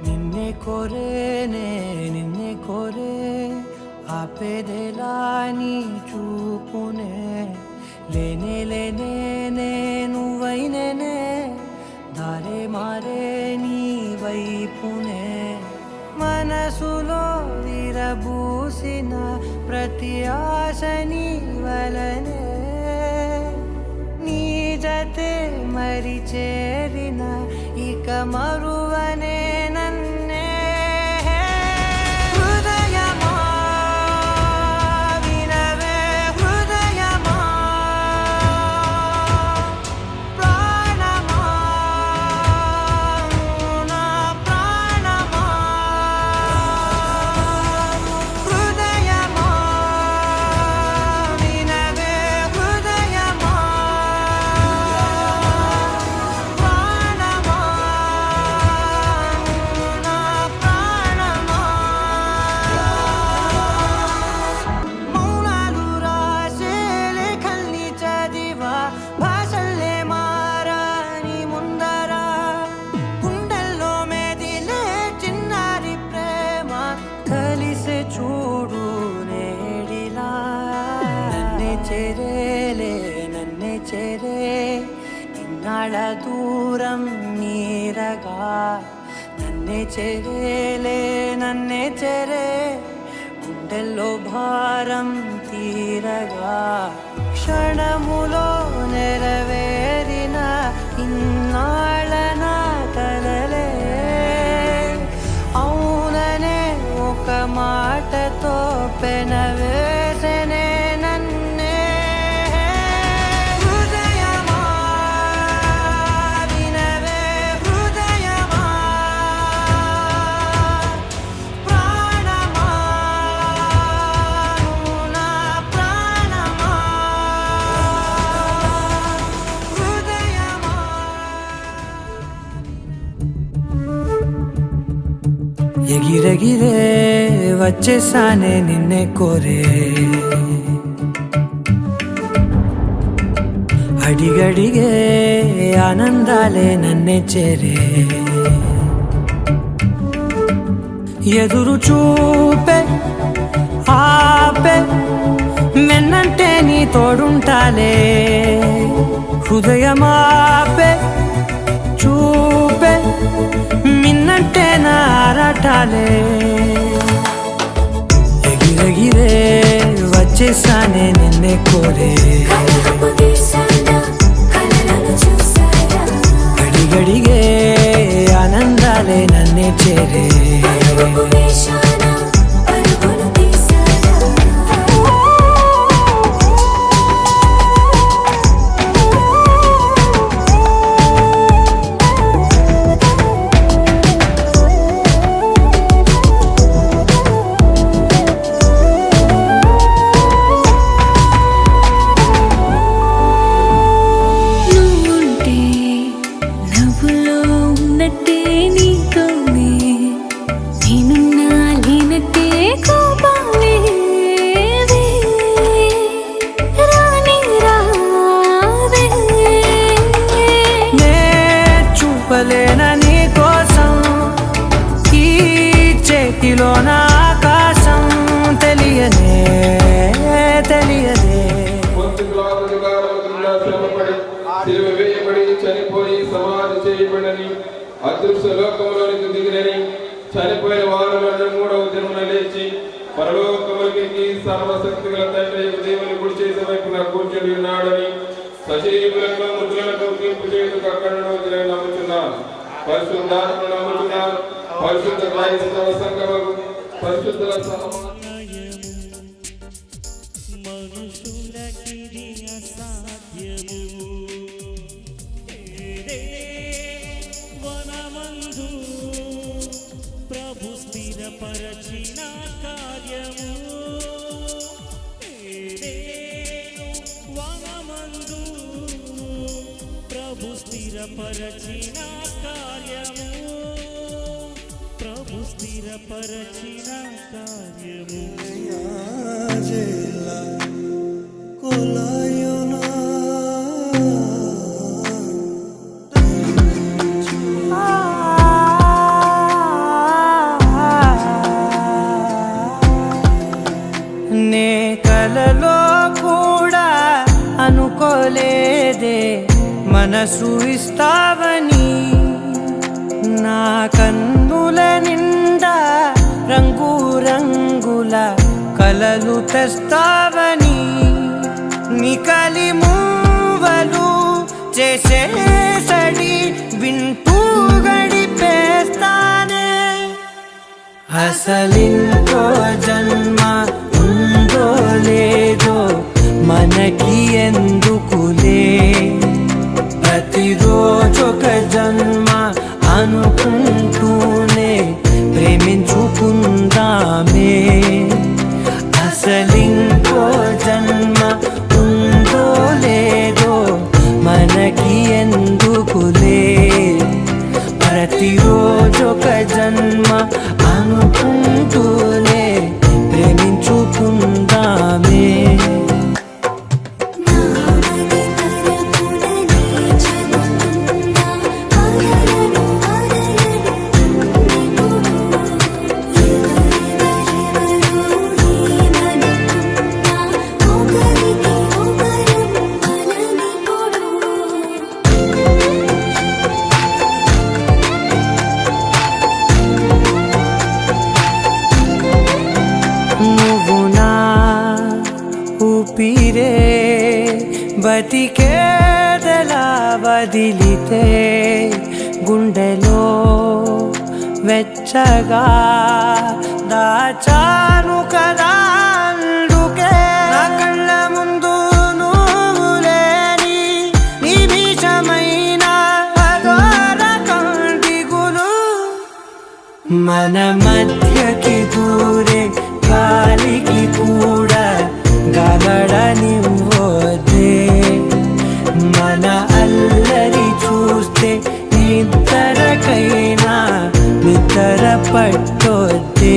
నిన్నే కోరేనే నిన్నే కోరే ఆపేదెలా నీ చూపునే లేనే లేనే నువ్వైనేనే దారే మారే నీ వైపునే మనసులో విరబూసిన ప్రతి ఆశ నీ వలనే నీ జతే మరి చేరిన ఇక మరువనే నన్నే హృదయమా వినవే హృదయమా ప్రాణమా నా ప్రాణమా హృదయమా వినవే హృదయమా ప్రాణమా నా ప్రాణమా మౌనాలు రాసే లేఖల్ని చదివా భాషల్లే మారాని ముందర గుండెల్లో మెదిలే చిన్నారి ప్రేమ కలిసే చూడు నేడిలా నన్నే చేరేలే నన్నే చేరే ఇన్నాళ్ళ దూరం నీరగా నన్నే చేరేలే నన్నే చేరే గుండెల్లో భారం తీరగా క్షణములో నెరవేరిన ఇన్నాళ్ళ నా కలలే అవుననే ఒక మాటతో పెనవేసనే నన్నే హృదయమా వినవే హృదయమా ప్రాణమా నా ప్రాణమా హృదయమా ఎగిరెగిరే వచ్చేసానే నిన్నే కోరే అడిగడిగే ఆనందాలే నన్నే చేరే ఎదురు చూపే ఆపే మెన్నంటే నీ తోడుంటాలే హృదయమాపే చూపే మిన్నంటే నా ఆరాటాలే ఎగిరెగిరే వచ్చేసానే నిన్నే కోరే అడిగడిగే ఆనందాలే నన్నే చేరే నువ్వుంటే నవ్వులో ఉన్నట్టే నీతోనే నేనున్నా లేనట్టే కోపాలే రాని రావే నే చూపలేన నీ కోసం ఈ చేతిలో నా ఆకాశం తెలియనే తెలియదే సిలువ వేయబడి చనిపోయి సమాధి చేయబడని అదృశ్య లోకంలోనికి దిగిరని చనిపోయిన వారులను మూడవ దినమున లేచి పరలోకములకి సర్వశక్తి గల తండ్రి దేవుని కుడి చేసే వైపున కూర్చొని ఉన్నాడని సజీవులను మృతులను తీర్పు చేయుటకు అక్కడ నమ్ముచున్నాను పరిశుద్ధాత్మను నమ్ముచున్నాను పరిశుద్ధ క్రైస్తవ సంఘము పరిశుద్ధుల మనుషులకిది అసాధ్యము వనమందు ప్రభు స్థిరపరచిన కార్యము వనమందు ప్రభు స్థిరపరచిన కార్యము ప్రభు స్థిరపరచిన కార్యము మనసు ఇస్తావని నా కన్నుల నిండా రంగు రంగుల కలలు తెస్తావని నికలి మూవలు చేసేసడి వింటూ గడిపేస్తానే అసలింకో జన్మ ఉందో లేదో మనకి ఎందుకులే ప్రతిరోజొక జన్మ అనుకుంటూనే ప్రేమించుకుందామే అసలింకో జన్మ ఉందో లేదో మనకి ఎందుకులే ప్రతిరోజొక జన్మ అనుకుంటూనే ప్రేమించుకుందామే ఊపిరే బతికేదలా వదిలితే గుండెలో వెచ్చగా దాచాను కదా అందుకే నా కళ్ళ ముందు నువ్వు లేని నిమిషమైన అఘోర కంటిగులు మన మధ్యకి దూరే గాలికి కూడా గలడనివ్వదే మన అల్లరి చూస్తే నిద్రకైనా నిద్ర పట్టొద్దే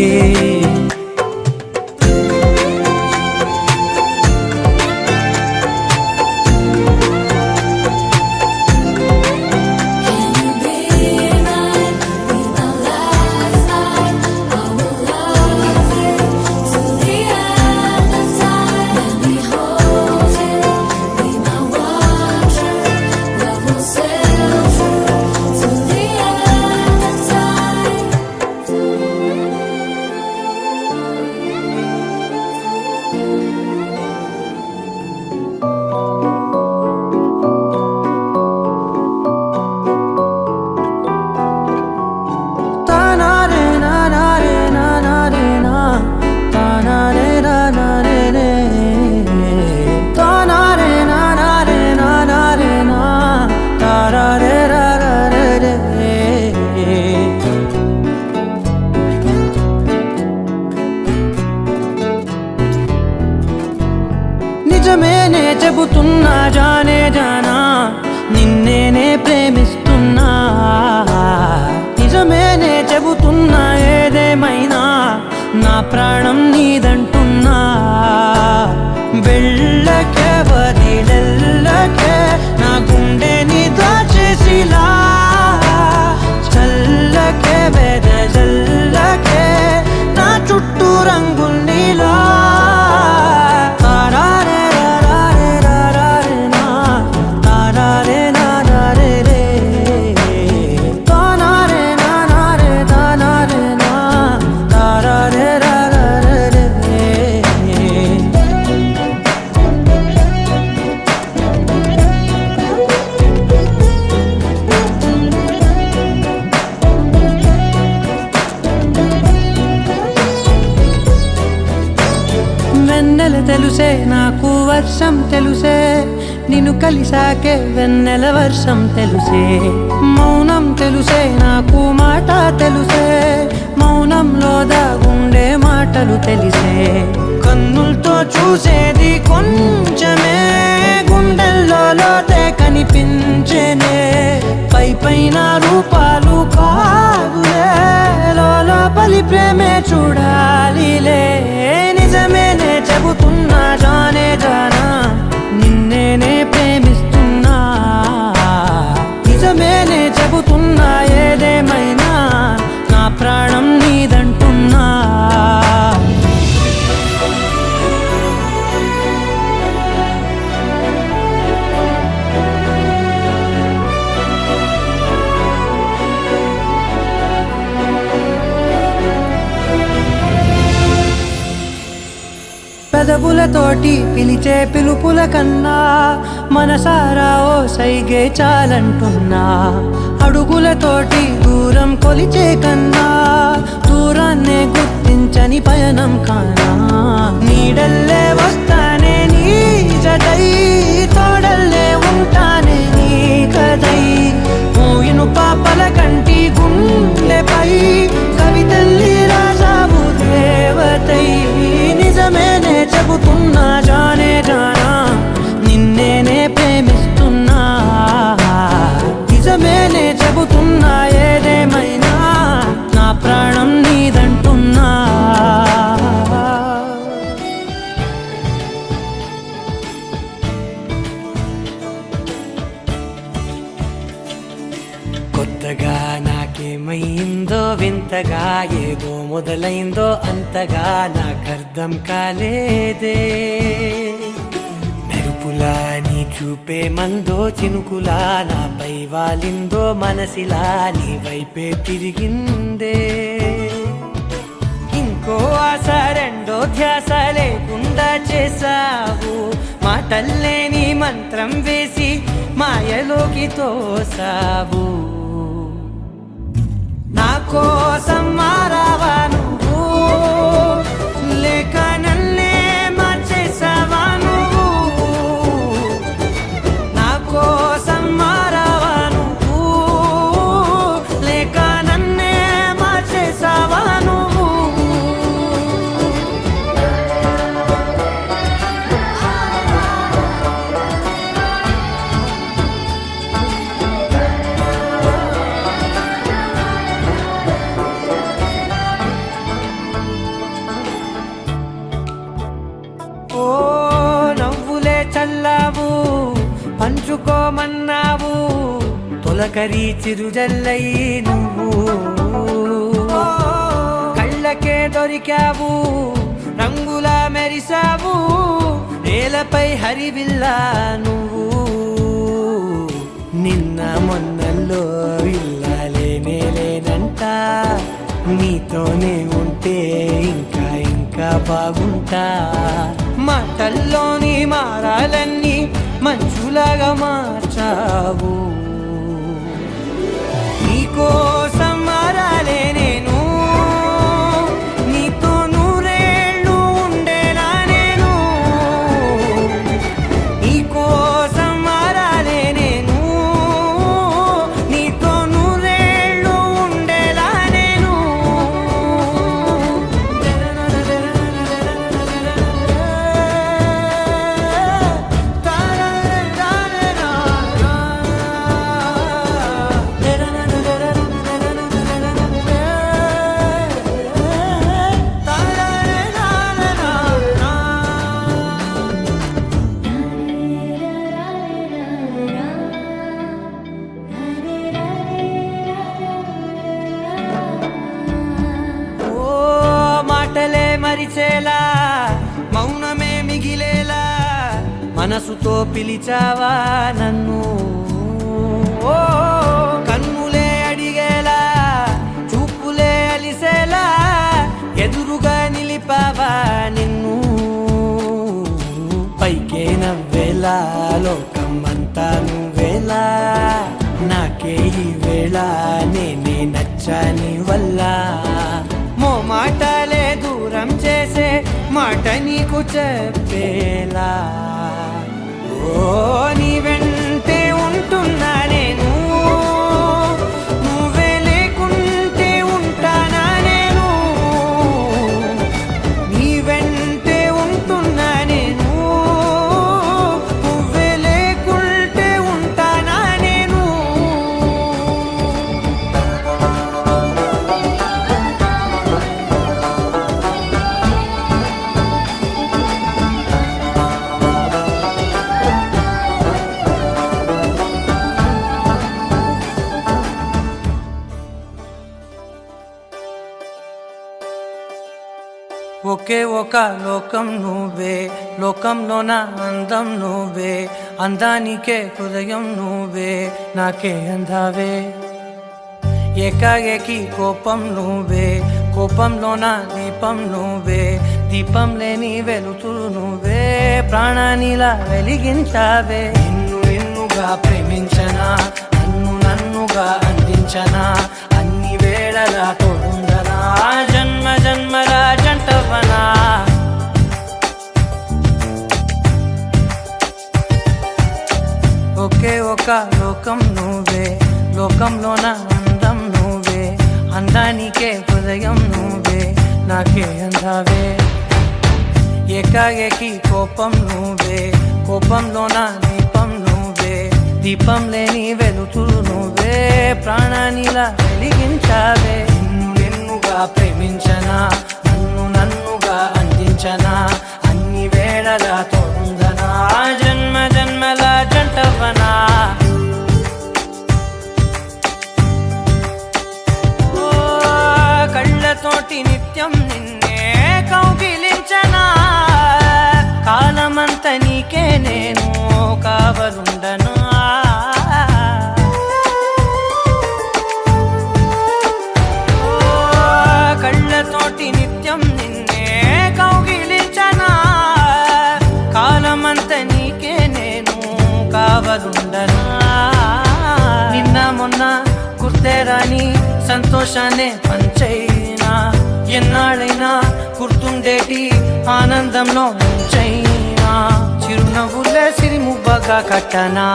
నిజమేనే చెబుతున్నా జానే జానా నిన్నేనే ప్రేమిస్తున్నా నిజమేనే చెబుతున్నా ఏదేమైనా నా ప్రాణం నీదంటున్నా వెళ్ళకే వదిలెల్లకే నా గుండెని దాచేసిలా చల్లకే వెదజల్లకే నా చుట్టూ రంగుల్నిలా వెన్నెల తెలుసే నాకు వర్షం తెలుసే నిన్ను కలిసాకే వెన్నెల వర్షం తెలుసే మౌనం తెలుసే నాకు మాట తెలుసే మౌనంలో దాగుండే మాటలు తెలిసే కన్నులతో చూసేది కొంచెమే గుండెల్లో లోతే కనిపించేనే పై పైన రూపాలు కాదులే లోపలి ప్రేమే చూడాలిలే నిజమేనే చెబుతున్నా జానే జానా నిన్నేనే ప్రేమిస్తున్నా నిజమేనే చెబుతున్నా ఏదేమైనా నా ప్రాణం నీదంటున్నా పెదవులతోటి పిలిచే పిలుపుల కన్నా మనసారా ఓ సైగే చాలంటున్నా. అడుగులతోటి దూరం కొలిచే కన్నా దూరాన్నే గుర్తించని పయనం కానా. నీడల్లే వస్తానే నీ జతై, తోడల్లే ఉంటానే నీ కదై. మోయిను పాపల కంటి గుండెపై కవితల్లి రాజావు దేవతై. నిజమేనే చెబుతున్నా జానే జానా, నిన్నేనే ప్రేమిస్తున్నా. నిజమేనే చెబుతున్నా ఏదేమైనా నా ప్రాణం నీదంటున్నా. కొత్తగా నాకేమైందో వింతగా, ఏదో మొదలైందో అంతగా నాకర్థం కాలేదే. మెరుపులా నీ చూపే మందో చినుకులా నాపై వాలిందో మనసిలా నీ వైపే తిరిగిందే. ఇంకో ఆశ రెండో ధ్యాస లేకుండా చేసావు, మాటల్లేని మంత్రం వేసి మాయలోకి తోసావు. నా కోసం మారావా నువ్వు, లేక నన్నే మార్చేసావా నువ్వు. నా కోసం మారావా నువ్వు, లేక నన్నే మార్చేసావా నువ్వు. ఓ నవ్వులే చల్లావు, పంచుకోమన్నావు, తొలకరి చిరుజల్లై నువ్వు. కళ్ళకే దొరికావు, రంగులా మెరిసావు, నేలపై హరివిల్లా నువ్వు. నిన్న మొన్నల్లో ఇల్లాలేనే లేనంట, నీతోనే ఉంటే ఇంకా ఇంకా బాగుంటా. మాటల్లోని మారాలన్నీ మంచులాగా మార్చావు. నీకోసం మారాలే నేను, నీతో నూరేళ్ళు ఉండేలా నేను. నీకోసం మారాలే నేను, నీతో నూరేళ్ళు ఉండేలా నేను. మాటలే మరిచేలా, మౌనమే మిగిలేలా, మనసుతో పిలిచావా నన్ను. ఓ కన్నులే అడిగేలా, చూపులే అలిసేలా, ఎదురుగా నిలిపావా నిన్ను. పైకే నవ్వేలా, లోకమంతా నువ్వేలా, నాకే ఈ వేళ నేనే నచ్చాని వల్ల. మాటలే దూరం చేసే మాట నీకు చెప్పేలా. ఓ నీ వెంటే ఉంటున్నా నేను, నువ్వే లేకుంటే ఉంటానా నేను. నీ వెంటే ఉంటున్నా నేను, నువ్వే లేకుంటే ఉంటానా నేను. ఒకే ఒక లోకం నువ్వే, లోకంలో నా అందం నువ్వే, అందానికే హృదయం నువ్వే, నాకే అందావే. ఏకాఏకి కోపం నువ్వే, కోపంలోన దీపం నువ్వే, దీపం లేని వెలుతురు నువ్వే, ప్రాణానిలా వెలిగించావే. నిన్నుగా ప్రేమించనా, నన్నుగా అందించనా, అన్ని వేళలా తోడుందనా, జన్మ జన్మల జంటవనా. ఒకే ఒక లోకం నువ్వే, లోకంలోన అందం నువ్వే, అందానికే హృదయం నువ్వే, నాకే అందావే. ఏకాఏకి కోపం నువ్వే, కోపంలోన దీపం నువ్వే, దీపం లేని వెలుతురు నువ్వే, ప్రాణానిలా వెలిగించావే. నిన్నుగా ప్రేమించనా, నన్నుగా అందించనా, అన్ని వేళలా తోడుందనా, జన్మ జన్మల జంటవనా. కళ్ళతోటి నిత్యం నిన్నే కౌగిలించనా, కాలమంత నీకే నేను కావలుండనా. కళ్ళతోటి నిత్యం నిన్నే కౌగిలించనా, కాలమంత నీకే నేను కావలుండనా. నిన్న మొన్న గుర్తేరాని సంతోషాన్ని పంచైనా, ఎన్నాళ్ళైనా గుర్తుండేటి ఆనందంలో ముంచైనా, చిరునవ్వులే సిరిముబ్బగా కట్టనా.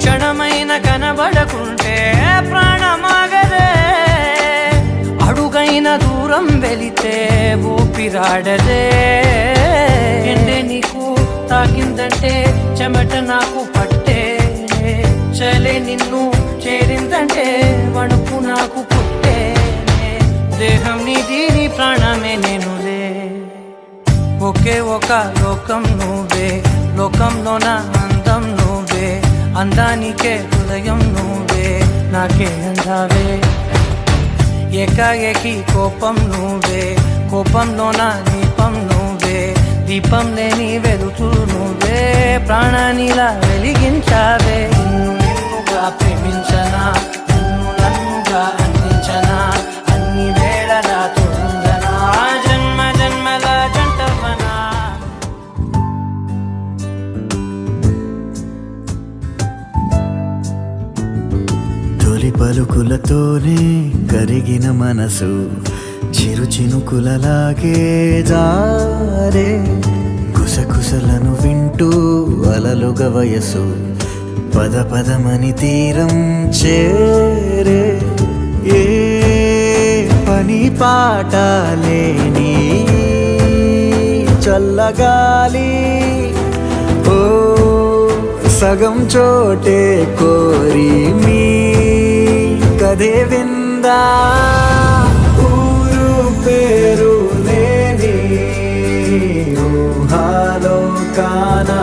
క్షణమైన కనబడకుంటే ప్రాణమాగదే, అడుగైన దూరం వెళితే ఊపిరాడదే. ఎండే నీకు తాకిందంటే చెమట నాకు పట్టే, చలే నిన్ను చేరిందంటే వణుకు నాకు పుట్టే. దేహం నీది, నీ ప్రాణమే నేనులే. ఒకే ఒక లోకం నువ్వే, లోకంలోన అందం నువ్వే, అందానికే హృదయం నువ్వే, నాకే అందావే. ఏకాఏకి కోపం నువ్వే, కోపంలోన దీపం నువ్వే, దీపం లేని వెలుతురు నువ్వే, ప్రాణానిలా వెలిగించావే. నిన్నుగా ప్రేమించనా, నన్నుగా అందించనా, అన్ని వేళలా తోడుందనా, జన్మ జన్మల జంటవనా. తొలి పలుకులతోనే కరిగిన మనసు చిరు చినుకులలాగే జారే, కుసకుసలను వింటూ అలలుగా వయసు పద పదమని తీరం చేరే. ఏ పని పాట లేని చల్లగాలి, ఓ సగం చోటే కోరి మీ కథే విందా. ఊరు పేరు లేని ఊహాలో కానా,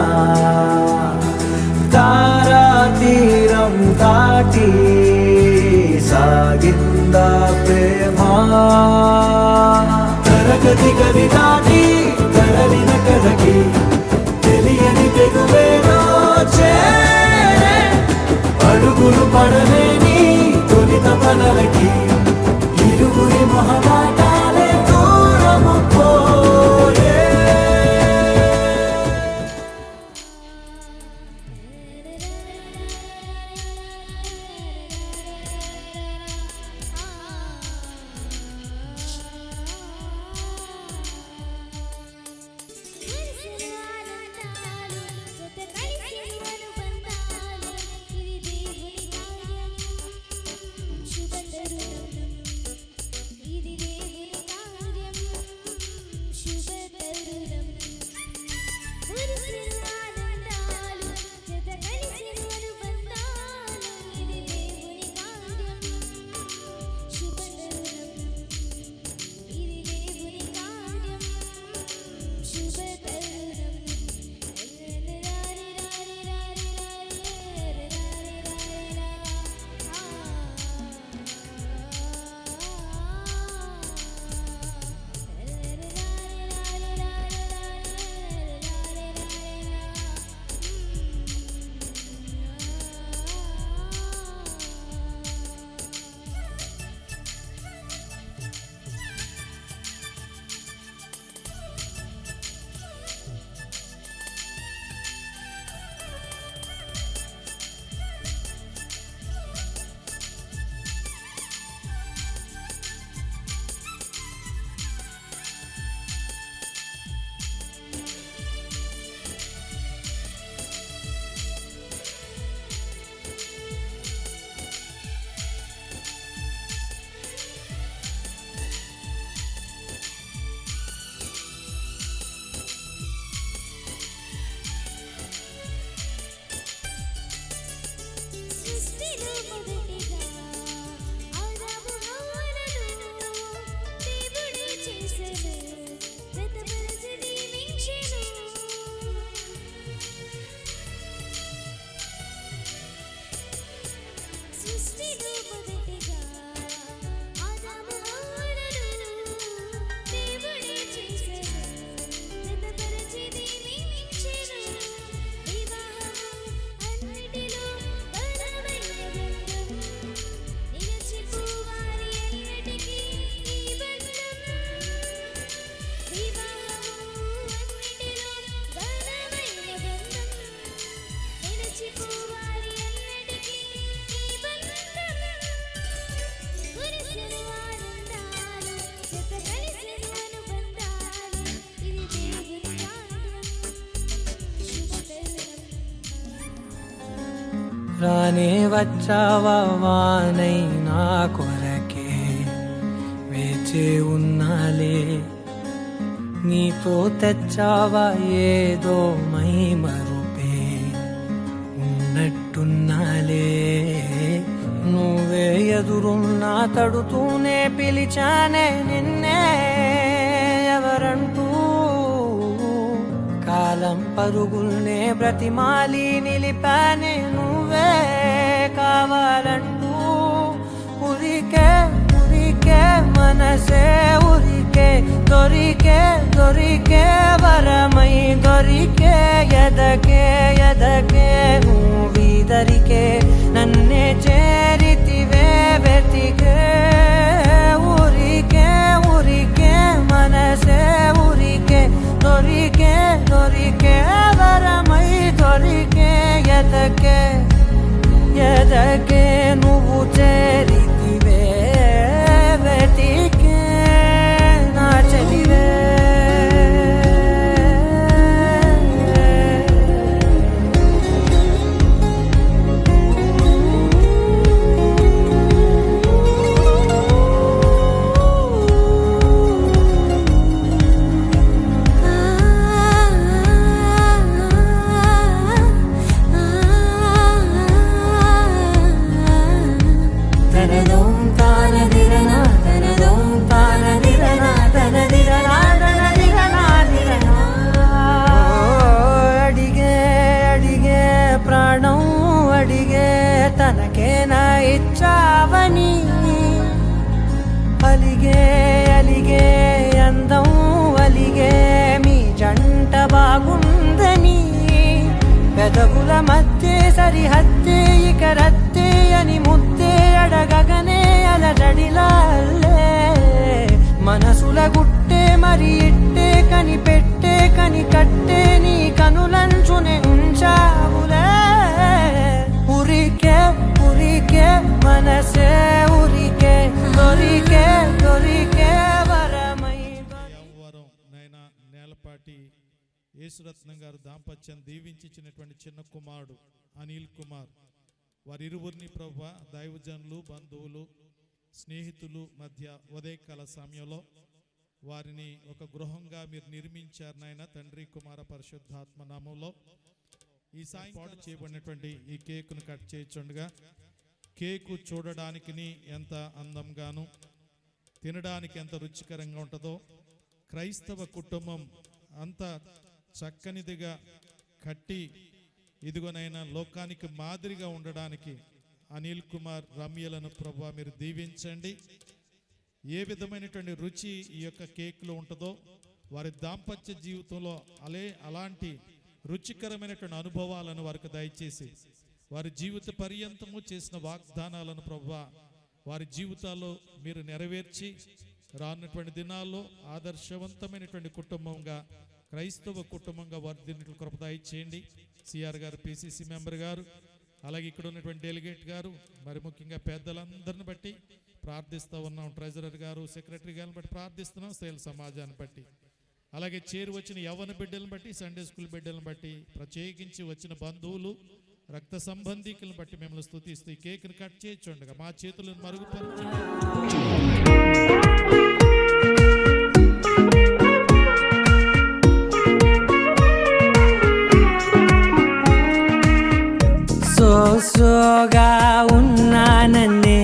తారా తీరం దాటి సాగిందా ప్రేమ. తరగతి గది దాటి తరలిన కథకి తెలియని తెగువేలో చేరే, అడుగులు పడలేని తొలిత పనలకి ఇరుగురి మొహమాటాలే దూరము పోయే. శుభ రానే వచ్చావా వానై నా కొరకే వేచే ఉన్నాలే నీతో తెచ్చావా ఏదో మై మరుపే ఉన్నట్టున్నాలే నువ్వే ఎదురున్నా తడుతూనే పిలిచానే నిన్నే ఎవరంటూ కాలం పరుగుల్నే బ్రతిమాలి నిలిపానే నువ్వే కావాలంటూ ఉరికే ఉరికే మనసే ఉరికే దొరికే దొరికే వరమై దొరికే ఎదకే ఎదకే నువ్వీదరికే నన్నే చేరితివే వెతికే ఉరికే ఉరికే మనసే ఉరికే దొరికే దొరికే వరమై దొరికే ఎదకే ఎదకే నువ్వు చేరితివే వెతికే నా చెలివే తనకేనా ఇచ్చావని అలిగే అలిగే అందం అలిగే మీ జంట బాగుందని పెదవుల మధ్య సరిహద్దే ఇక రద్దే అని ముద్దే అడగగనే అలజడిలాల్లే మనసుల గుట్టే మరి ఇట్టే కనిపెట్టే కని కట్టే నీ కనులంచునే ఉంచావులే ఉరికే ఉరికే మనసే ఉరికే దొరికే దొరికే వరమై వారం నాయన నేలపాటి యేసురత్నం గారు దాంపత్యం దీవించినటువంటి చిన్న కుమారుడు అనిల్ కుమార్ వారిరువురిని ప్రభువా దైవజనులు బంధువులు స్నేహితులు మధ్య ఉదయకాల సమయంలో వారిని ఒక గృహంగా మీరు నిర్మించారు నాయన తండ్రి కుమార పరిశుద్ధాత్మ నామంలో ఈ సాయంత్రం చేయబడినటువంటి ఈ కేకును కట్ చేయించుండగా కేకు చూడడానికి ఎంత అందంగాను తినడానికి ఎంత రుచికరంగా ఉంటుందో క్రైస్తవ కుటుంబం అంత చక్కనిదిగా కట్టి ఇదిగోనైనా లోకానికి మాదిరిగా ఉండడానికి అనిల్ కుమార్ రమ్యలను ప్రభువా మీరు దీవించండి ఏ విధమైనటువంటి రుచి ఈ యొక్క కేక్లో ఉంటుందో వారి దాంపత్య జీవితంలో అలాంటి రుచికరమైనటువంటి అనుభవాలను వారికి దయచేసి వారి జీవిత పర్యంతము చేసిన వాగ్దానాలను ప్రభువా వారి జీవితాల్లో మీరు నెరవేర్చి రానున్నటువంటి దినాల్లో ఆదర్శవంతమైనటువంటి కుటుంబంగా క్రైస్తవ కుటుంబంగా వర్ధిల్లుటకు కృప దయచేయండి. సిఆర్ గారు పిసిసి మెంబర్ గారు అలాగే ఇక్కడ ఉన్నటువంటి డెలిగేట్ గారు మరి ముఖ్యంగా పెద్దలందరిని బట్టి ప్రార్థిస్తూ ఉన్నాం. ట్రెజరర్ గారు సెక్రటరీ గారిని బట్టి ప్రార్థిస్తున్నాం. సేల్ సమాజాన్ని బట్టి అలాగే చేరు వచ్చిన యవ్వన బిడ్డలను బట్టి సండే స్కూల్ బిడ్డలను బట్టి ప్రత్యేకించి వచ్చిన బంధువులు రక్త సంబంధికులను బట్టి మిమ్మల్ని స్తుతిస్తూ ఈ కేక్ని కట్ చేయించుండగా మా చేతులను మరుగుపరచండి. సోగా ఉన్నానన్నే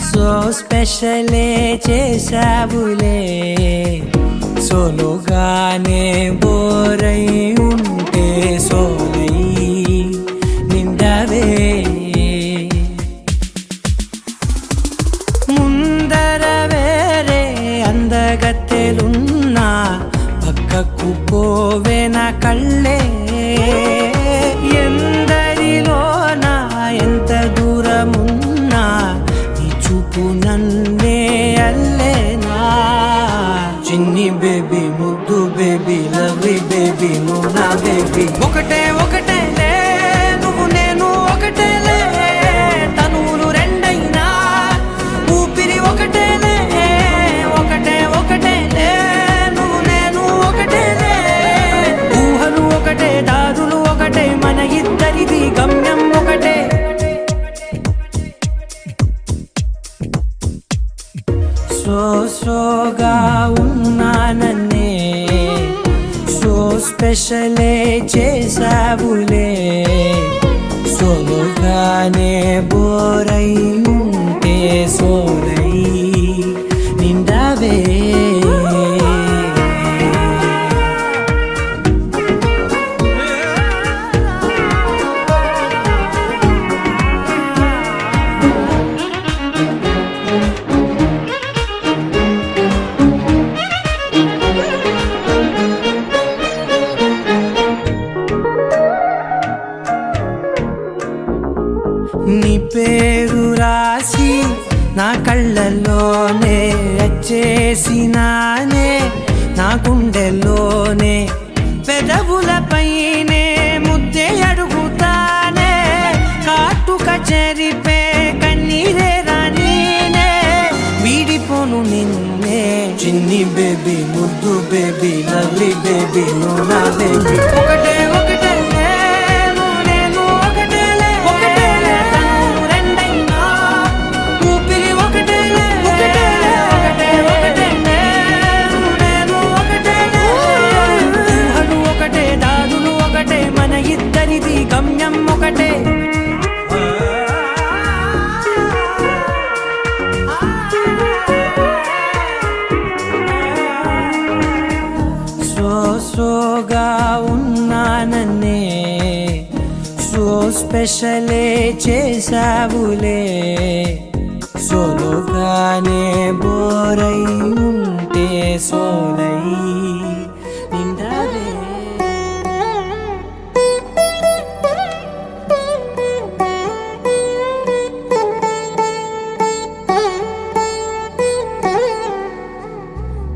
సో స్పెషలే చేసావులే సోలోగానే బోరై ఉంటే సోలై నిండవే ముందర వేరే అందగత్తెలున్నా పక్కకు పోవే నా కళ్ళే ఎందరిలోనా ఎంత దూరమున్నా నీ చూపు నన్నే అల్లేనా చిన్ని బేబీ ముద్దు బేబీ లవ్లీ బేబీ నువ్వు నా బేబీ ఒకటే ఒకటేలే నువ్వు నేను ఒకటేలే తనువులు రెండైనా ఊపిరి ఒకటేలే ఒకటే ఒకటేలే నువ్వు నేను ఒకటేలే ఊహలు ఒకటే దారులు ఒకటే మన ఇద్దరిది గమ్యం ఒకటే స్లోగా ఉన్నానన్నే సో స్పెషలే చేసావులే సోలోగానే బోరై ఉంటే సోలై నిండావే నీ పేరు రాసి నా కళ్ళల్లోనే వచ్చేసినానే నా గుండెల్లోనే పెదవులపైనే ముద్దే అడుగుతానే కాటుక చెరిపే కన్నీరే రానీనే వీడిపోను నిన్నే చిన్ని బేబీ ముద్దు బేబీ లవ్లీ బేబీ నువ్వు నా బేబీ ఒకటే ఒకటే గమ్యం ఒకటే స్లోగా ఉన్నానన్నే సో స్పెషలే చేసావులే సోలోగానే బోరై ఉంటే సోలై నిండావే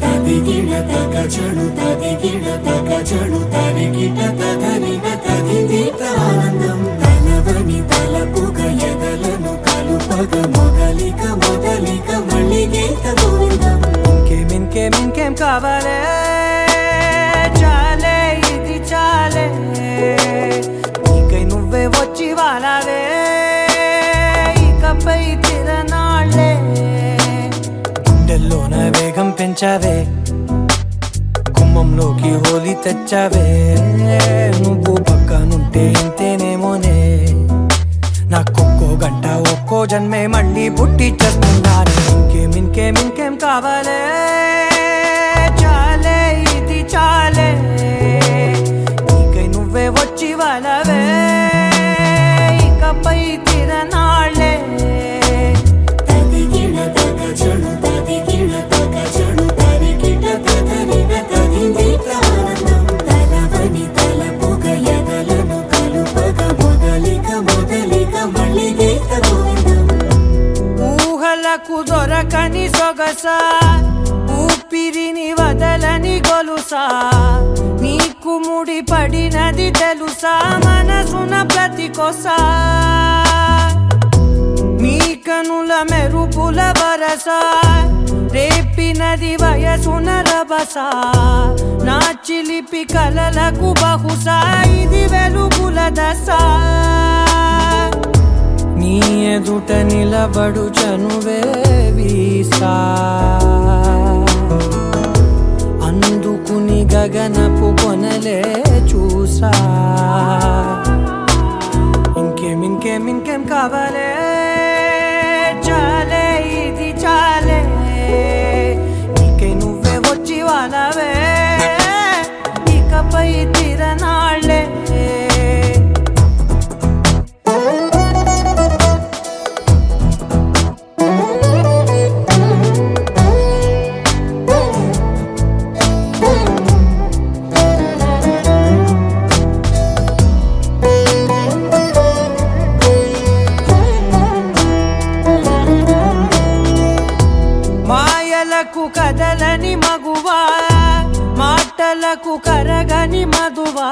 తదిగిడ తగచడు తదిగిడ తగచడు తరిగిట తదరిన తదిదీత ఆనందం తలవని తలపుగ ఎదలను కలుపగ మొదలిక మొదలిక మళ్ళీ గీత గోవిందం ఇంకేం కావాలే చాలే ఇది చాలే నీకై నువ్వే వచ్చి వాలావే ఇకపై తిరనాళ్ళే గుండెల్లోన వేగం పెంచావే గుమ్మంలోకి హోలీ తెచ్చావే నువ్వు పక్కనుంటే ఇంతేనేమోనే నాకొక్కో గంట ఒక్కో జన్మే మళ్ళీ పుట్టి చేస్తున్నాను ఇంకేం కావాలే చాలే ఇది చాలే నీకై నువ్వే వచ్చి వాళ్ళవే ఇకపై తిరనాళ్ళే తదిగిడ తగచడు తదిగిడ తగచడు తరిగిట తదరిన తదిదీత ఆనందం తలవని తలపుగ ఎదలను కలుపగ మొదలిక మొదలిక మళ్ళీ గీత గోవిందం ఊహలకు దొరకని సొగసా ఊపిరిని వదలని గొలుసా నీకు ముడి పడినది తెలుసా మనసున ప్రతి కొసా నీ కనుల మెరుపుల వరస రేపినది వయసున రభస నా చిలిపి కలలకు బహుశా ఇది వెలుగుల దశ నీ ఎదుట నిలబడు చనువే వీసా అందుకుని గగనపు కొనలే చూసా ఇంకేం కావాలే చాలే ఇది చాలే నీకై నువ్వే వచ్చి వాళ్ళవే ఇకపై తిరనాళ్ళే మాయలకు కదలని మగువా మాటలకు కరగని మధువా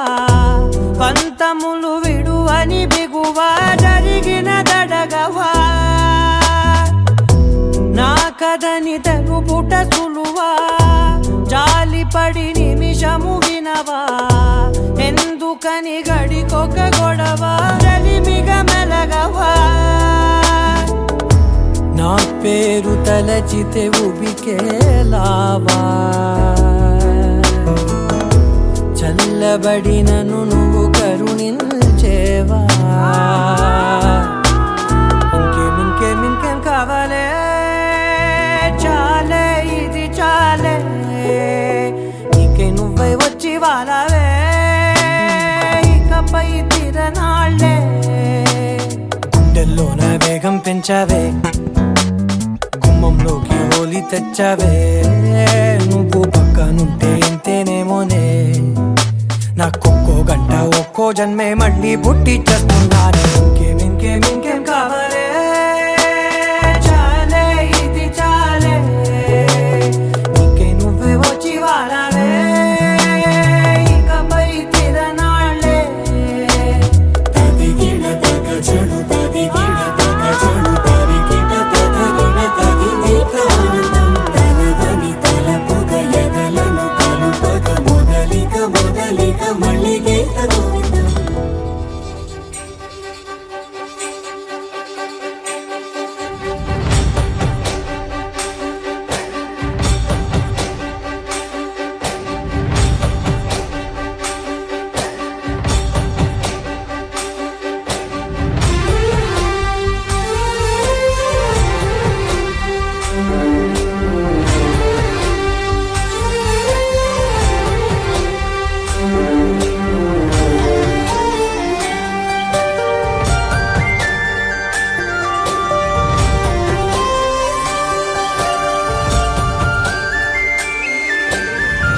పంతములు విడువని బిగువా జరిగిన దడగవా నా కథని తెలుపుట సులువా జాలిపడి నిమిషము వినవా ఎందుకని గడికొక గొడవ రలిమిగ మెలగవా నా పేరు తలచితే ఉబికేలావా చల్లబడినను నువ్వు కరుణించేవా ఇంకేం కావాలే చాలే ఇది చాలే నీకే నువ్వై వచ్చి వాళ్ళవే ఇకపై తిరనాళ్ళే గుండెల్లోన వేగం పెంచావే గుమ్మంలోకి హోలీ తెచ్చావే నువ్వు పక్కనుంటే ఇంతేనేమోనే నాకొక్కో గంట ఒక్కో జన్మే మళ్ళీ పుట్టి చేస్తున్నానే ఇంకేం కావాలే చాలే ఇది చాలే నీకే నువ్వే వచ్చి వాళ్ళవే ఇకపై తిరనాళ్ళే తదిగిన తగ చెడు తదిగిన తగ చెడు తరిగిన తగగిన తగింది ప్రాణం తలవని తలపుగ ఎదలను కలుపగ మొదలిక మళ్ళీ గీత గోవిందం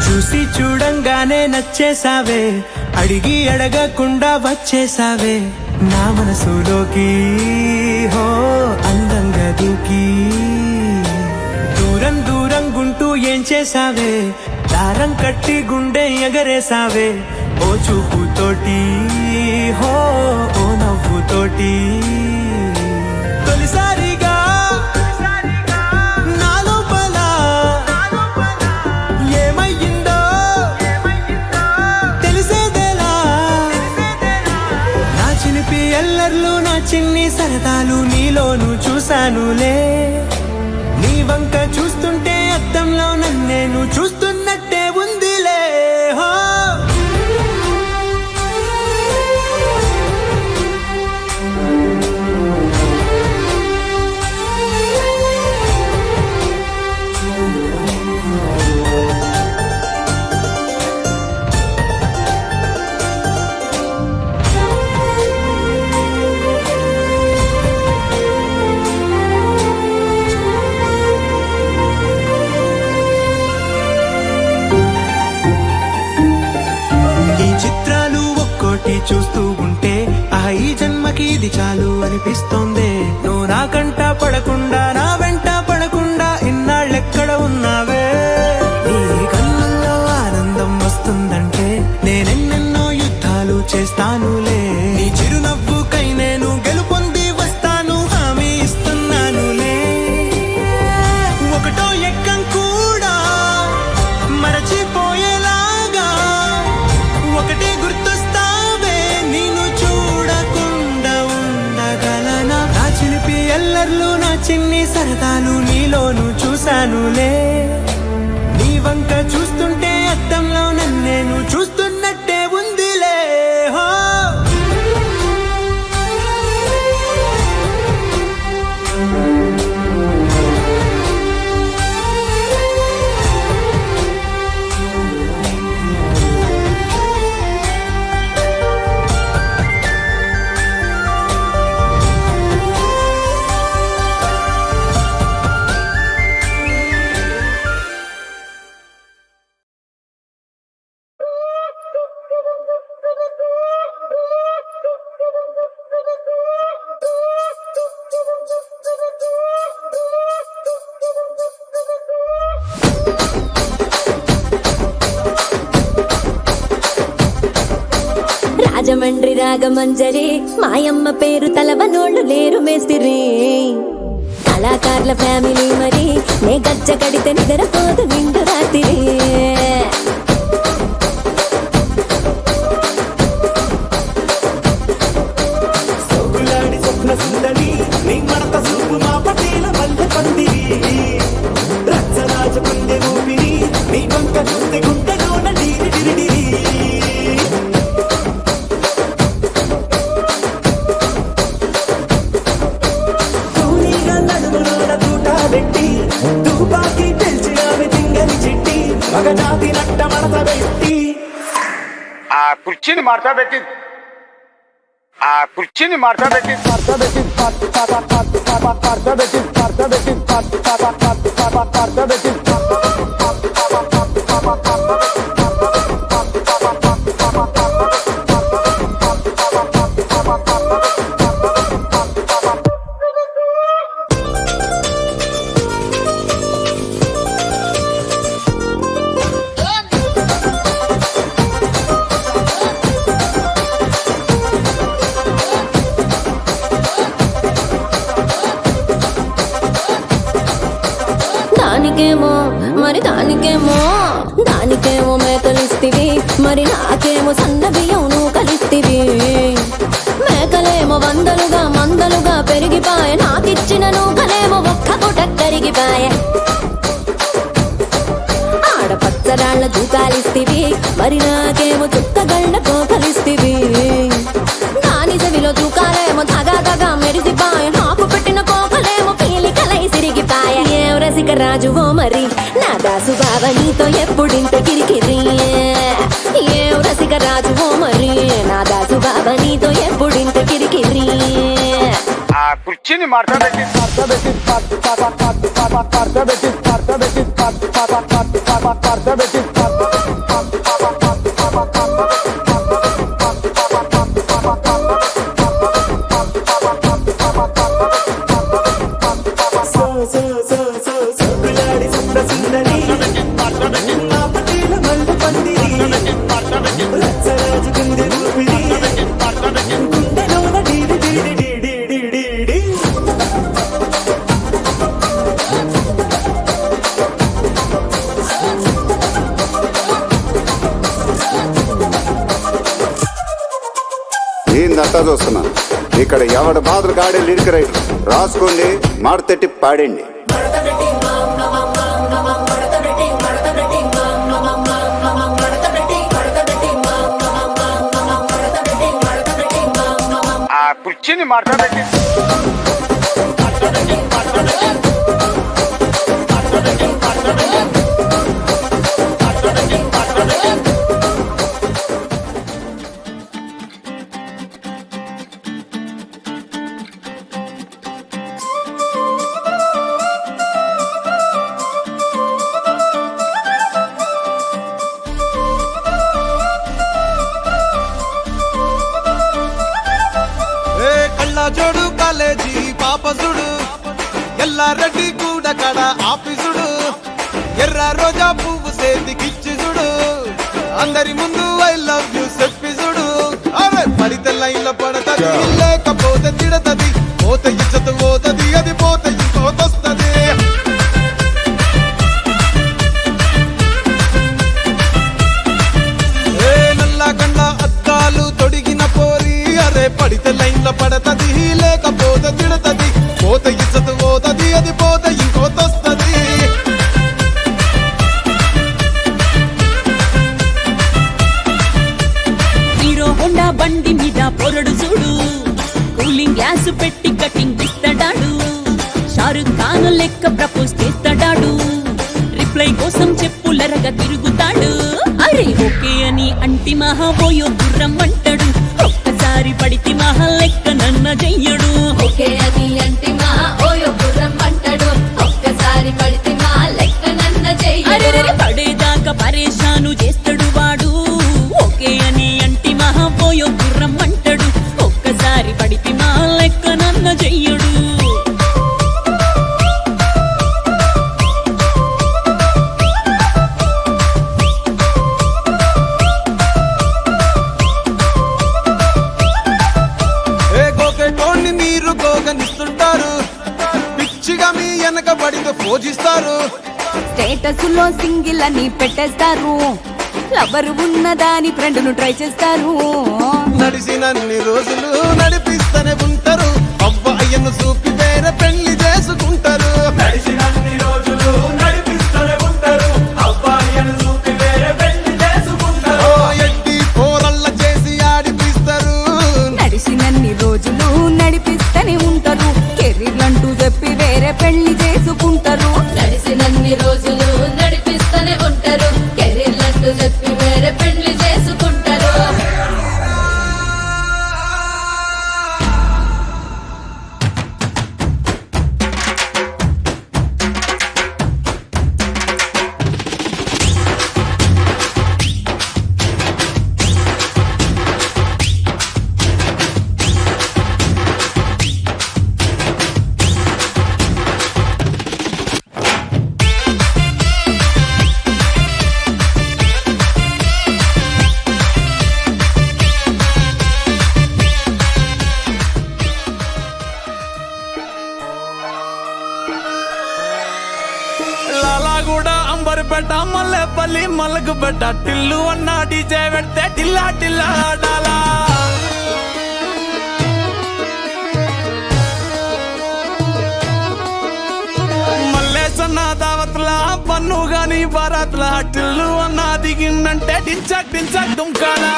చూసి చూడంగానే నచ్చేసావే అడిగి అడగకుండా వచ్చేసావే నా మనసులోకి హో అందంగా దూకి దూరం గుంటూ ఏం చేసావే దారం కట్టి గుండె ఎగరేసావే ఓ చూపుతోటి హో ఓ నవ్వుతోటి తొలిసారిగా ఎల్లర్లు నా చిన్ని సరదాలు నీలోను చూశానులే నీ వంక చూస్తుంటే అద్దంలో నన్నేను చూస్తున్నట్టే ఉందిలే హో చూస్తూ ఉంటే ఈ జన్మకి ఇది చాలు అనిపిస్తోంది నువ్వు నా కంట పడకుండా నా వెంట పడకుండా ఇన్నాళ్ళెక్కడ ఉన్నావే నీ కళ్ళల్లో ఆనందం వస్తుందంటే నేనెన్నెన్నో యుద్ధాలు చేస్తానులే నీ చిరునవ్వుకై నేను గెలుపొంది వస్తాను హామీ ఇస్తున్నానులే ఒకటో ఎక్కం కూడా మరచిపోయేలాగా ఒకటే గుర్తొస్తా ఎల్లర్లు నా చిన్ని సరదాలు నీలోను చూశానులే నీ వంక చూస్తుంటే అద్దంలో నన్నేను చూస్తున్నట్టే ఉందిలే హో రాజమండ్రి రాగమంజరి మాయమ్మ పేరు తలవనోళ్ళు లేరు మేస్తిరి కళాకారుల ఫ్యామిలీ మరి నే గజ్జ కడితే నిద్రపోదు నిండు రాత్రి సోగులాడి స్వప్న సుందరి నీ మడత చూపు మా పటేల మల్లె మగ జాతి నట్ట మడత పెట్టి ఆ కుర్చీని మార్తా పెట్టి దానికేమో మరి దానికేమో మేకలిస్తివి, మరి నాకేమో సన్న బియ్యం నువ్వు కలిస్తివి. మేకలేమో మందలుగా పెరిగిపాయ, నాకిచ్చిన నూకలేమో ఒక్క పూట కరిగిపాయ. ఆడపచ్చరాళ్ళ దూకాలిస్తివి, మరి నాకేమో చుక్కగళ్ళ కోకలిస్తివి. దాని చెవిలో దూకాలేమో తగా మెరిసిపాయ, నాకు పెట్టిన కోకలేమో పీలికలై సిరిగిపాయ. ఏం రసిక రాజువో మరి నా దాసు బావ నీతో ఎప్పుడింత కిరికిరి. ఏం రసిక రాజువో మరి నా దాసు బావ నీతో ఎప్పుడింత కిరికిరి. ఆ కుర్చీని మార్తా పెట్టి సొగ్గులాడి సుంద సుందరి నా పటీల మల్లు పందిరి రచ్చరాజు కింది ఊపిరి గుండెలోన డీడి డీడి డీడి డీడి డీ. ఏందంతా చూస్తున్నా ఇక్కడ ఎవడ బాధలు గాడే లిరిక్ రైటర్ రాసుకోండి, మాడతెట్టి పాడండి. ఆ కుర్చీని మార్తా పెట్టి జోడు కాలేజీ పాపసుడు ఎల్లారెడ్డి కూడా కడ ఆఫీసుడు ఎర్ర రోజా పువ్వు సేతికిచ్చి చూడు అందరి ముందు ఐ లవ్ యూ చెప్పిసుడు. అరే పడితే లైన్లో పడతది, లేకపోతే తిడతది, పోతే ఇచ్చత పోతది, అది పోతే ఇంకోతొస్తది. నల్ల కండ అద్దాలు తొడిగిన పోరి, అరే పడితే లైన్లో పడతది, లేకపోతే తిడతది, పోతే ఇచ్చత పోతది, అది పోతే ఇంకోతొస్తది. హీరో హోండా బండి మీద పొరడు చూడు, కూలింగ్ గ్లాస్ పెట్టి కటింగ్ ఇస్తాడాడు. షారుఖ్ ఖాన్ లెక్క ప్రపోజ్ చేస్తాడాడు, రిప్లై కోసం చెప్పులరగా తిరుగుతాడు. అరే ఓకే అని అంటి మహా పోయో గుర్రం అంటాడు, ఒక్కసారి పడితి మహా లెక్క నన్న చెయ్యడు. ఓకే అది అంటి మా ఓయో గుర్రం అంటాడు, ఒక్కసారి పడితే మా లెక్క నన్న చెయ్యడు. పడేదాకా పరేషాను చేస్తాడు వాడు, ఓకే అని అంటి మహా పోయో గుర్రం అంటాడు, ఒక్కసారి పడితే మా లెక్క నన్న చెయ్యడు. మీరు గోగనిస్తుంటారు, పిచ్చిగా మీ వెనక పడితే పూజిస్తారు. స్టేటస్ లో సింగిల్ అని పెట్టేస్తారు, లవరు ఉన్నదాని ఫ్రెండ్ ను ట్రై చేస్తారు. నడిచినన్ని రోజులు నడిపిస్తూనే ఉంటారు, అవ్వ అయ్యను చూపి వేరే పెళ్లి చేసుకుంటారు. నడిచినన్ని రోజులు నడిపిస్తూనే ఉంటారు, అవ్వ అయ్యను చూపి వేరే పెళ్లి చేసుకుంటారు. ఎట్టి పోరల్ల చేసి ఆడిపిస్తారు, నడిచినన్ని రోజులు నడిపిస్తూనే ఉంటారు, కెరీర్లంటూ చెప్పి వేరే పెళ్లి చేసుకుంటారు. నడిసినన్ని రోజులు నడిపిస్తూనే ఉంటారు, కూడా అంబర్పేట మల్లెపల్లి మల్లకుపేట టిల్లు అన్న డీజే పెడితే టిల్లా టిల్లా ఆడాలా మల్లేసన్న దావత్ల పన్ను గాని బారాత్ల టిల్లు అన్న దిగిందంటే టించక్ టించక్ దుంకాలా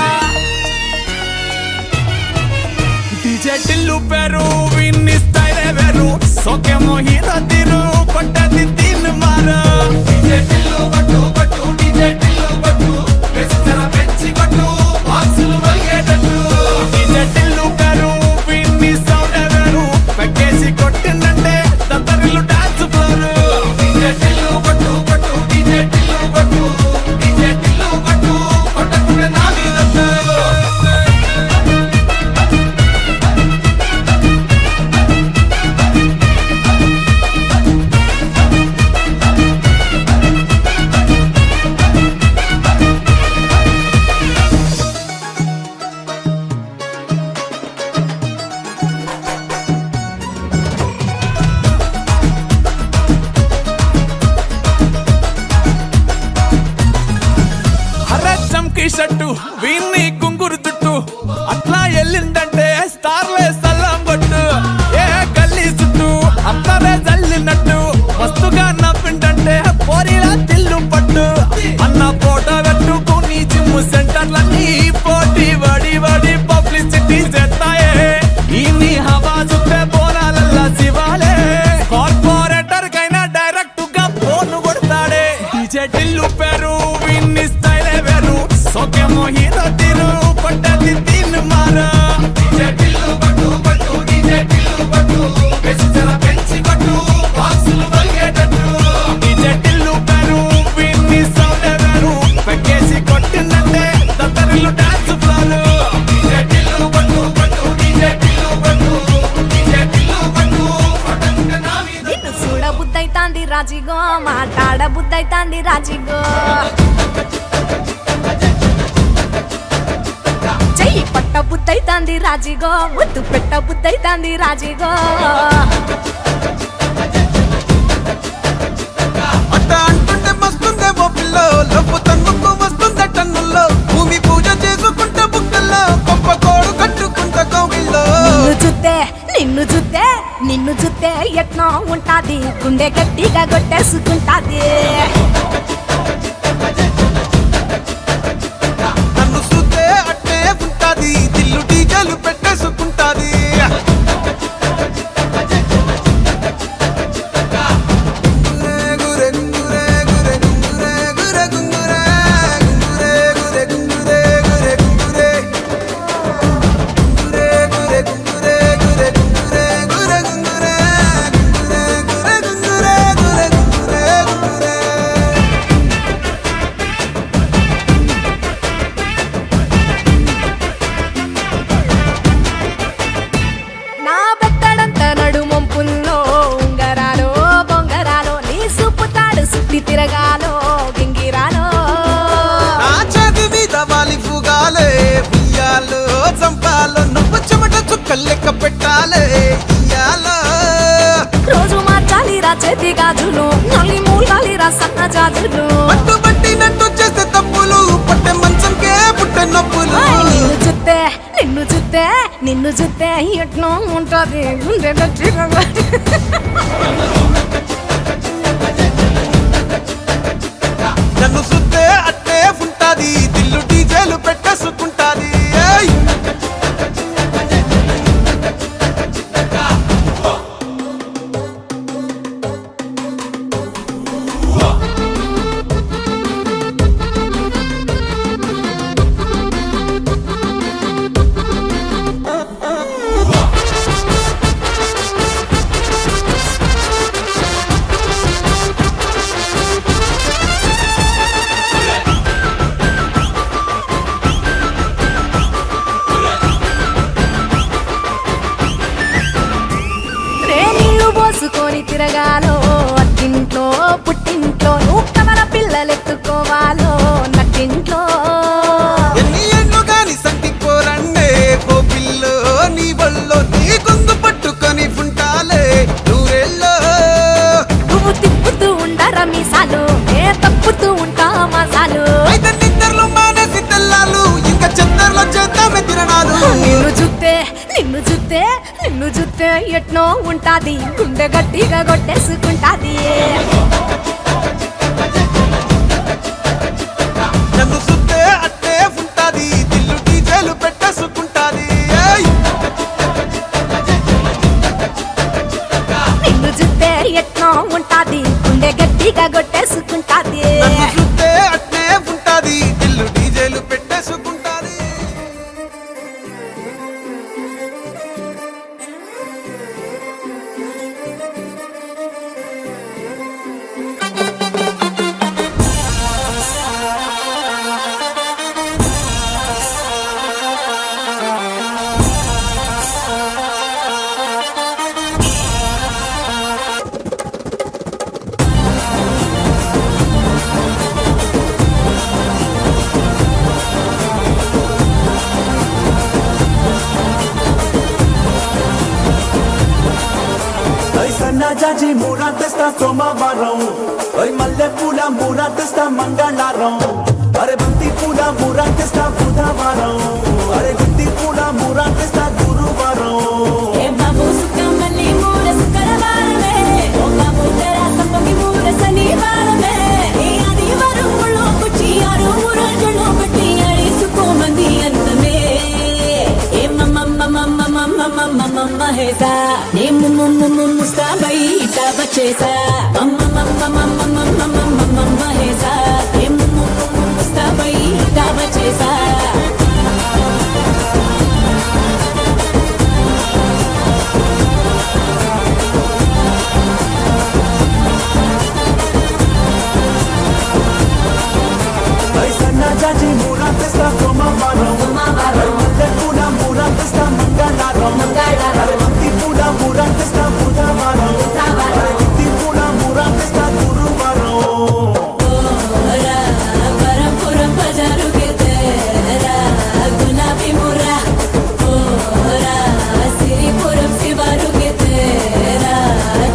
డీజే టిల్లు పేరు విన్ని స్టైల్ వేరు సోకేమో హీరో తీరు కొట్టది తీన్ మారు డీజే టిల్లు కొట్టు కొట్టు డీజే టిల్లు కొట్టు వెచ్చర పెంచి కొట్టు బాక్సులు వలిగేటట్టు డీజే టిల్లు పేరు విన్ని సౌండ్ వేరు పెక్కేసి కొట్టిందంటే దత్తరిల్లు డాన్స్ ఫ్లోర్ డీజే టిల్లు కొట్టు కొట్టు డీజే టిల్లు కొట్టు డీజే టిల్లు కొట్టు కొట్టకుంటే నా మీద షట్టు వీన్ని కుంగురు చుట్టూ అట్లా ఎల్లిందంటే స్టార్లే సల్లం కొట్టు ఏ గల్లీ చుట్టూ అట్లనే జల్లినట్టు మస్తుగా నవ్విందంటే పోరిలా తిల్లు పట్టు అన్న ఫోటో పెట్టుకుని జిమ్ సెంటర్లన్నీ పోటీ వడి వడి పబ్లిసిటీ చేస్తాయే ఈ హవా చూస్తే బోనాలల్లా శివాలే కార్పొరేటర్ కైనా డైరెక్ట్ గా ఫోన్ కొడతాడే డీజే టిల్లు పేరు విన్ని స్టైల్ వేరు సోకేమో హీరో తీరు కొట్టది తీన్ మారు డీజే టిల్లు కొట్టు కొట్టు డీజే టిల్లు కొట్టు వెచ్చర పెంచి కొట్టు బాక్సులు వలిగేటట్టు డీజే టిల్లు పేరు విన్ని సౌండ్ వేరు పెక్కేసి కొట్టిందంటే దత్తరిల్లు డాన్స్ ఫ్లోర్ డీజే టిల్లు కొట్టు కొట్టు డీజే టిల్లు కొట్టు డీజే టిల్లు కొట్టు కొట్టకుంటే నా మీద నిన్ను చూడ బుద్ధైతాంది రాజిగో మాట్లాడ బుద్ధైతాంది రాజిగో చెయ్యి పట్ట బుద్ధైతాంది రాజిగో ముద్దు పెట్ట బుద్ధైతాంది రాజిగో అట్ట అంటుంటే మస్తుందే ఓ పిల్లో లవ్వు తన్నుకు వస్తుందే టన్నుల్లో భూమి పూజ చేసుకుంటే బుక్కల్లో గొప్ప కోడు కట్టుకుంటే కోవిల్లో నిన్ను చూస్తే ఎట్నో ఉంటాది గుండె గట్టిగా కొట్టేసుకుంటాది నన్ను చూస్తే అట్టే ఉంటాది దిల్లు డీజేలు పెట్టేసుకుంటాది నా బెత్తడంత నడుమొంపుల్లో ఉంగరాలో బొంగరాలో నీ సుప్పుతాడు సుత్తి తిరగాలో గింగిరాలో నా చేతి మీద వాలి ఫుగాలే ఉయ్యాలో చంపాలో నువ్వు చెమట చుక్కలు లెక్క పెట్టాలే ఇయ్యాలో రోజు మార్చాలి రా చేతి గాజులు నల్లి మూలాలి రా సన్న జాజులు పట్టు పట్టినట్టు చేస్తే తప్పులు పట్టే మంచంకే పుట్టే నొప్పులు నిన్ను చూస్తే ఎట్నో ఉంటది గుండె గట్టిగా నన్ను చూస్తే అట్టే ఉంటాది దిల్లు డీజేలు పెట్టేసుకుంటాది ఏయ్! ఎట్నో ఉంటాది గుండె గట్టిగా కొట్టేసుకుంటాది నన్ను సుత్తే అట్టే ఉంటాది దిల్లు డీజేలు పెట్టేసుకుంటాది నిన్ను చూస్తే ఎట్నో ఉంటాది గుండె గట్టిగా కొట్టేసుకుంటాది నన్ను సుత్తే అట్టే ఉంటాది దిల్లు డీజేలు పెట్టేసుకుంటాది సన్నాజాజి మూరా తెస్తా సోమవారం మల్లె పూల మూరా తెస్తా మంగళవారం అరే బంతి పూల మూరా తెస్తా బుధవారం అరే గుత్తి పూల మూరా తెస్తా గురువారం ఏ బాబు సుఖమల్లి మూర శుక్రవారమే ఓ బాబు తెరా సంపంగి మూర శనివారమే ఈ ఆదివారం ముళ్ళో కుచ్చి ఆరు రోజులు బట్టి అడిసుకోమంది అంతమే ఏ మమ్మ హేసా నే ముస్తాబై ఇటా బచేసా మమ్మ హేసా నే ముస్తాబై ఇటా బచేసా సన్నాజాజి మూరా తెస్తా సోమవారం మల్లె పూల మూరా తెస్తా మంగళవారం అరే బంతి పూల మూరా తెస్తా బుధవారం అరే గుత్తి పూల మూరా తెస్తా గురువారం పరపురం బజారు కే తేరా గులాబీ మురా ఓరా సిరిపురం శివారు కే తేరా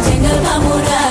చెంగల్ మామురా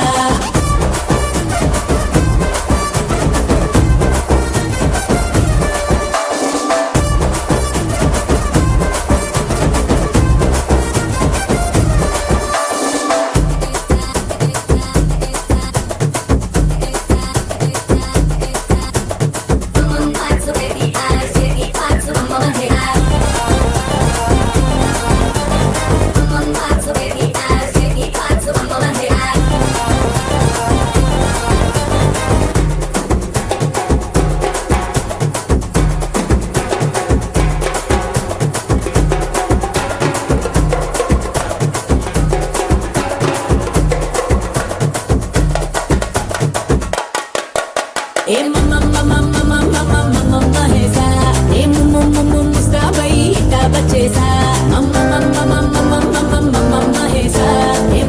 ఏ మమ్మ హేసా ఏ ముస్తాబై ఇటా బచేసా మమ్మ హేసా ఏ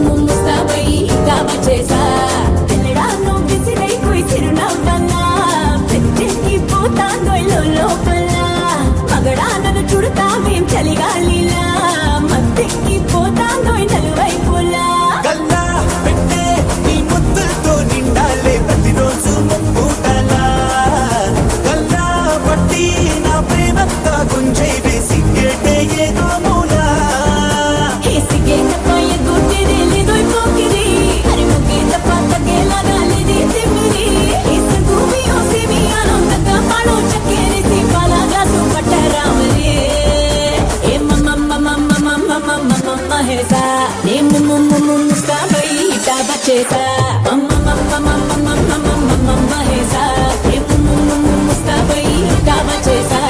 ముస్తాబై ఇటా బచేసా తెల్లడాను విసిరై కోయి చిరునవ్వన్నా పెద్దెక్కి పోతాందో లోపల మగడా నన్ను చుడతావేం చలిగాలిలా మత్తెక్కి పోతాందో నలువైపులా గల్లా పెట్టే నీ ముద్దులతో నిండాలే ప్రతిరోజు ముప్పుటలా గల్లా పట్టి నా ప్రేమంతా గుంజై వేసి కేటే ఏదో మూలా హేసిగే తప్పయ గుట్టిరి లేదోయ్ పోకిరి హరి ముగి తప్పత కేలాగాలి ది తిమిరి ఇస్ భూమి ఓసి మీ ఆనందక పాడో చక్కెరి సి పాలాగా సుపట్ట రామరే ఏ మమ్మ హేసా నే ముస్తాబై ఇటా బచేసా మమ్మ హేసా నే ముస్తాబై ఇటా బచేసా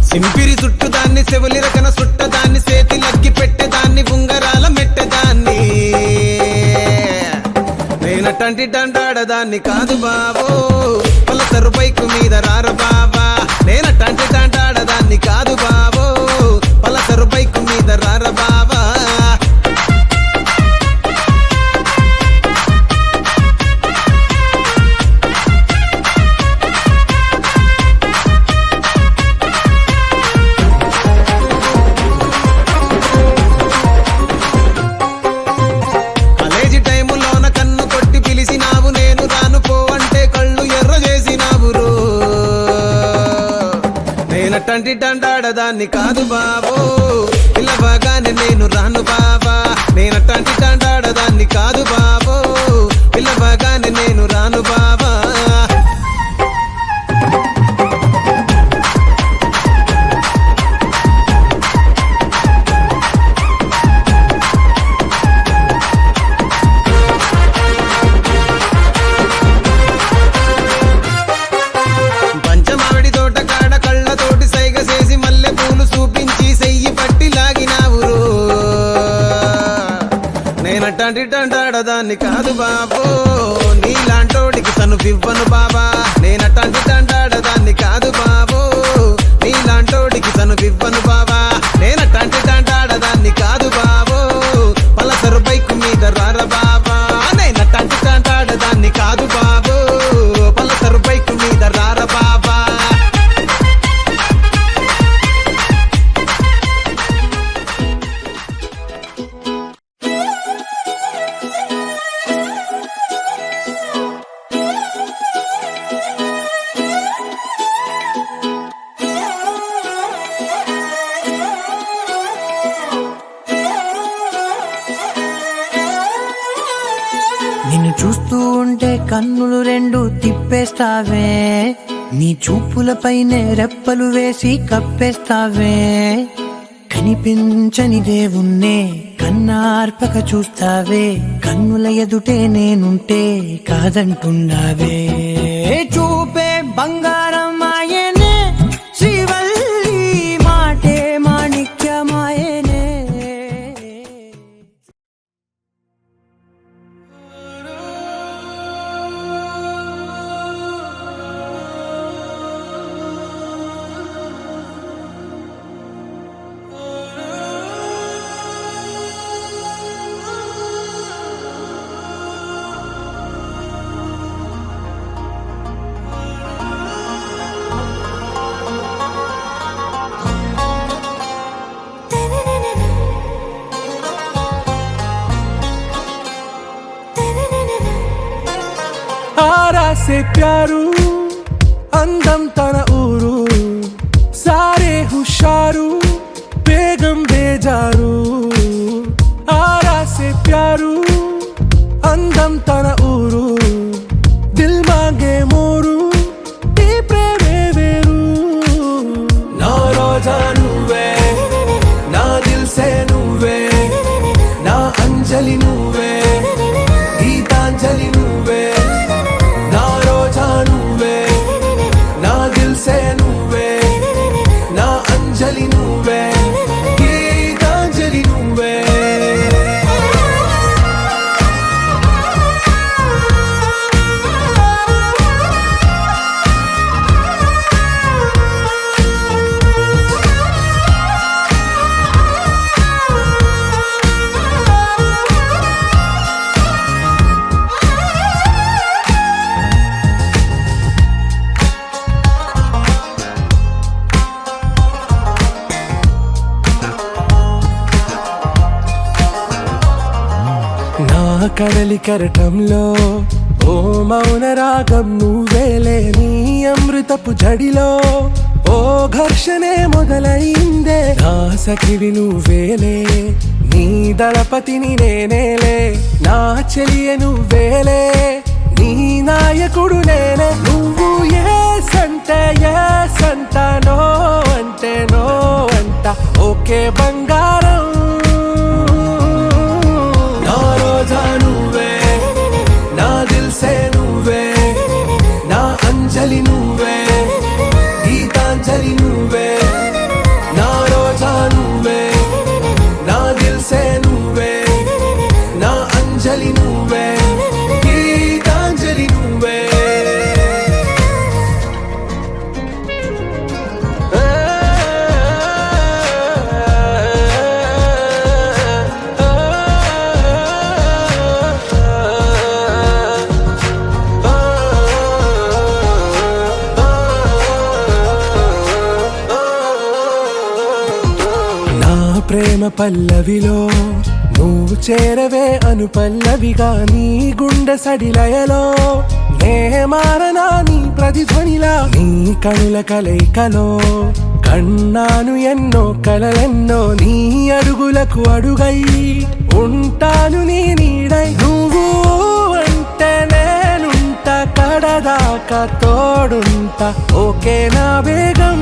సింపిరి చుట్టు దాన్ని చెవులి రకన సుట్ట దాన్ని సేతి లగ్గి పెట్టేదాన్ని ఉంగరాల మెట్టేదాన్ని నేనటంటి డంటాడదాన్ని కాదు బాబో పలసరు బైకు మీద రార బాబా నేనటంటి డంటాడదాన్ని కాదు బాబో పలసరు బైకు మీద రార బాబా నేనటంటి దండాడదాన్ని కాదు బాబో, పిల్లవగానే నేను రాను బాబా. నేనటంటి దండాడదాన్ని కాదు బాబో, పిల్లవగానే నేను రాను బాబా. నేనటంటి కాదు బాబో, నీలాంటోడికి తను ఇవ్వను బాబా. నేనటంటి దండాడదాన్ని కాదు బాబో, నీలాంటోడికి తను ఇవ్వను బాబా. నేనటంటి దండాడదాన్ని కాదు బాబో, పలసరు బైకు మీద రార బాబా. నేనటంటి దండాడదాన్ని కాదు బాబో, పలసరు బైకు మీద రార బాబా. నిన్ను చూస్తూ ఉంటే కన్నులు రెండు తిప్పేస్తావే, నీ చూపులపైనే రెప్పలు వేసి కప్పేస్తావే. కనిపించని దేవుణ్ణే కన్నార్పక చూస్తావే, కన్నుల ఎదుటే నేనుంటే కాదంటున్నావే. చూపే బంగారం ఆయనే, శ్రీవల్లి మాటే మాణిక్యమాయనే. आरा से प्यारू అందం తన ఊరు, సారే హుషారు బేగం బేజారు. ఆరా సే ప్యారు అందం తన ఊరు, దిల్ మాంగే మోరు ఈ ప్రేమే వేరు. నా రోజా నువ్వే, నా దిల్ సే నువ్వే, నా అంజలి నువ్వే, గీతాంజలి నువ్వే. నా రోజా నువ్వే, నా దిల్ సే నువ్వే, నా అంజలి నువ్వే, గీతాంజలి నువ్వే. కడలి కరటంలో ఓ మౌన రాగం నువ్వేలే, నీ అమృతపు జడిలో ఓ ఘర్షణే మొదలైందే. నా సఖివి నువ్వేలే, నీ దళపతిని నేనేలే, నా చెలియ నువ్వేలే, నీ నాయకుడు నేనే. నువ్వు ఏ సంటే ఏ సంట, నో అంటే నో అంట, ఓకే బంగారం. నా రోజా నువ్వే, నా దిల్ సే నువ్వే, నా అంజలి నువ్వే, గీతాంజలి నువ్వే. నా రోజా నువ్వే, నా దిల్ సే నువ్వే, నా అంజలి నువ్వే, గీతాంజలి నువ్వే. ప్రేమ పల్లవిలో నువ్వు చేరవే అను పల్లవిగా, నీ గుండె సడిలయలో నే మారనా నీ ప్రతిధ్వనిలా. నీ కనుల కలయికలో కన్నాను ఎన్నో కలలెన్నో నీ అడుగులకు అడుగై ఉంటాను నీ నీడై నువ్వు అంటే నేనుంటా కడదాకా తోడుంటా ఓకే నా బేగం